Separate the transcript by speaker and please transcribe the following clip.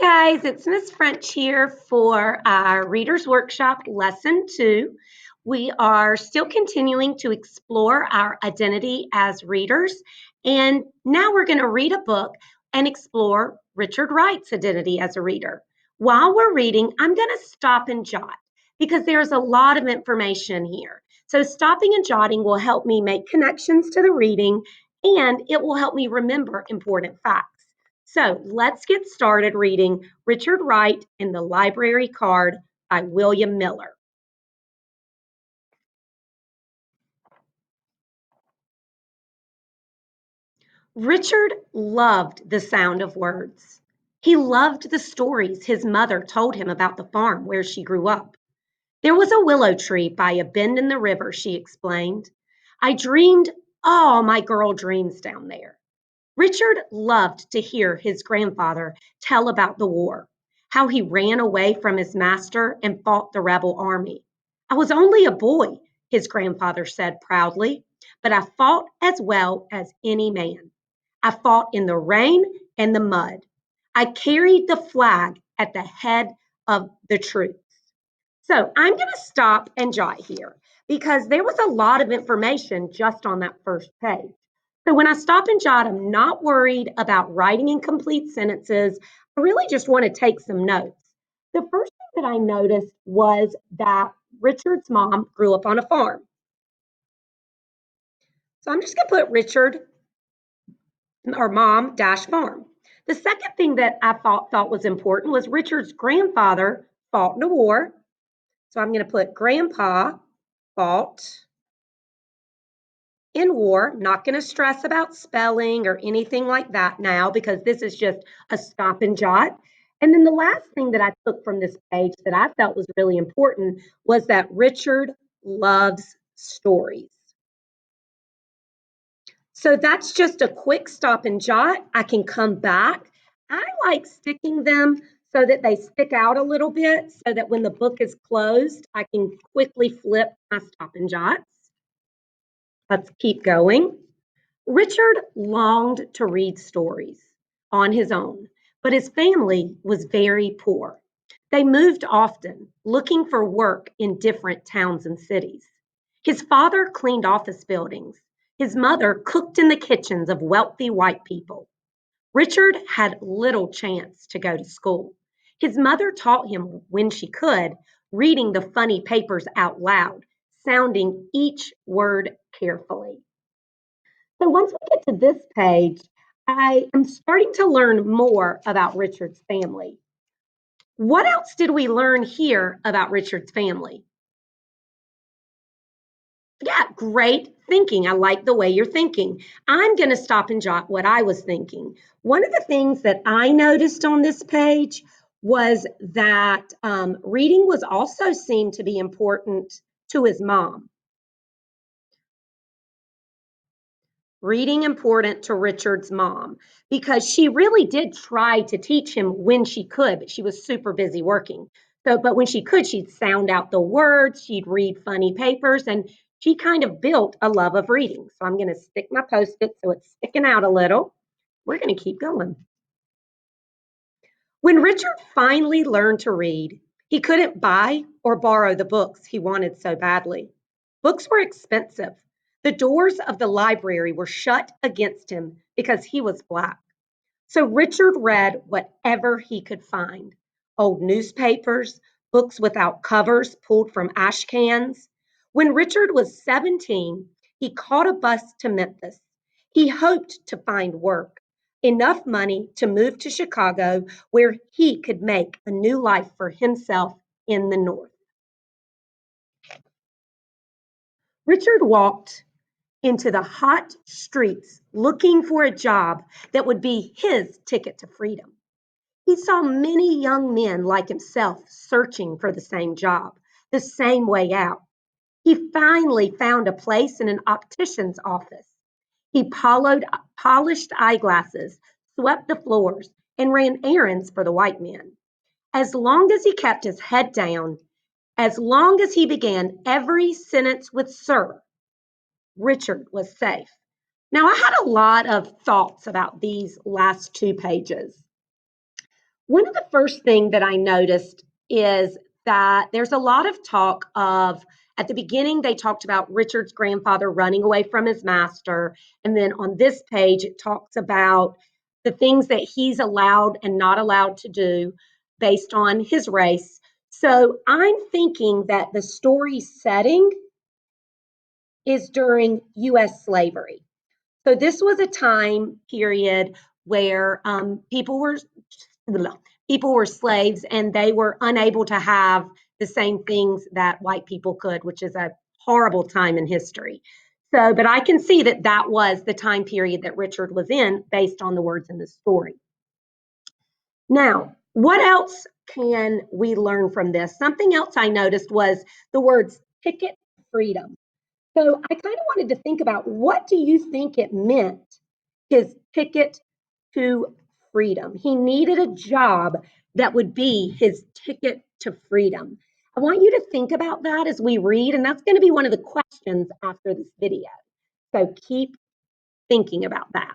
Speaker 1: guys, it's Miss French here for our Reader's Workshop Lesson 2. We are still continuing to explore our identity as readers, and now we're going to read a book and explore Richard Wright's identity as a reader. While we're reading, I'm going to stop and jot because there's a lot of information here. So stopping and jotting will help me make connections to the reading, and it will help me remember important facts. So let's get started reading Richard Wright and the Library Card by William Miller. Richard loved the sound of words. He loved the stories his mother told him about the farm where she grew up. There was a willow tree by a bend in the river, she explained. I dreamed all my girl dreams down there. Richard loved to hear his grandfather tell about the war, how he ran away from his master and fought the rebel army. I was only a boy, his grandfather said proudly, but I fought as well as any man. I fought in the rain and the mud. I carried the flag at the head of the troops. So I'm going to stop and jot here because there was a lot of information just on that first page. So when I stop and jot, I'm not worried about writing incomplete sentences. I really just want to take some notes. The first thing that I noticed was that Richard's mom grew up on a farm. So I'm just going to put Richard or mom dash farm. The second thing that I thought was important was Richard's grandfather fought in a war. So I'm going to put grandpa fought in war. I'm not going to stress about spelling or anything like that now because this is just a stop and jot. And then the last thing that I took from this page that I felt was really important was that Richard loves stories. So that's just a quick stop and jot. I can come back. I like sticking them so that they stick out a little bit so that when the book is closed, I can quickly flip my stop and jots. Let's keep going. Richard longed to read stories on his own, but his family was very poor. They moved often, looking for work in different towns and cities. His father cleaned office buildings. His mother cooked in the kitchens of wealthy white people. Richard had little chance to go to school. His mother taught him when she could, reading the funny papers out loud, sounding each word carefully. So once we get to this page, I am starting to learn more about Richard's family. What else did we learn here about Richard's family? Yeah, great thinking. I like the way you're thinking. I'm going to stop and jot what I was thinking. One of the things that I noticed on this page was that reading was also seen to be important to his mom. Reading important to Richard's mom because she really did try to teach him when she could, but she was super busy working. So, but when she could, she'd sound out the words, she'd read funny papers, and she kind of built a love of reading. So I'm going to stick my Post-it so it's sticking out a little. We're going to keep going. When Richard finally learned to read, he couldn't buy or borrow the books he wanted so badly. Books were expensive. The doors of the library were shut against him because he was Black. So Richard read whatever he could find: old newspapers, books without covers pulled from ash cans. When Richard was 17, he caught a bus to Memphis. He hoped to find work, enough money to move to Chicago, where he could make a new life for himself in the North. Richard walked into the hot streets looking for a job that would be his ticket to freedom. He saw many young men like himself searching for the same job, the same way out. He finally found a place in an optician's office. He polished eyeglasses, swept the floors, and ran errands for the white men. As long as he kept his head down, as long as he began every sentence with sir, Richard was safe. Now, I had a lot of thoughts about these last two pages. One of the first thing that I noticed is that there's a lot of talk of at the beginning they talked about Richard's grandfather running away from his master, and then on this page it talks about the things that he's allowed and not allowed to do based on his race. So I'm thinking that the story setting is during US slavery. So this was a time period where people were slaves and they were unable to have the same things that white people could, which is a horrible time in history. So, but I can see that that was the time period that Richard was in based on the words in the story. Now, what else can we learn from this? Something else I noticed was the words ticket freedom. So I kind of wanted to think about what do you think it meant, his ticket to freedom? He needed a job that would be his ticket to freedom. I want you to think about that as we read, and that's going to be one of the questions after this video. So keep thinking about that.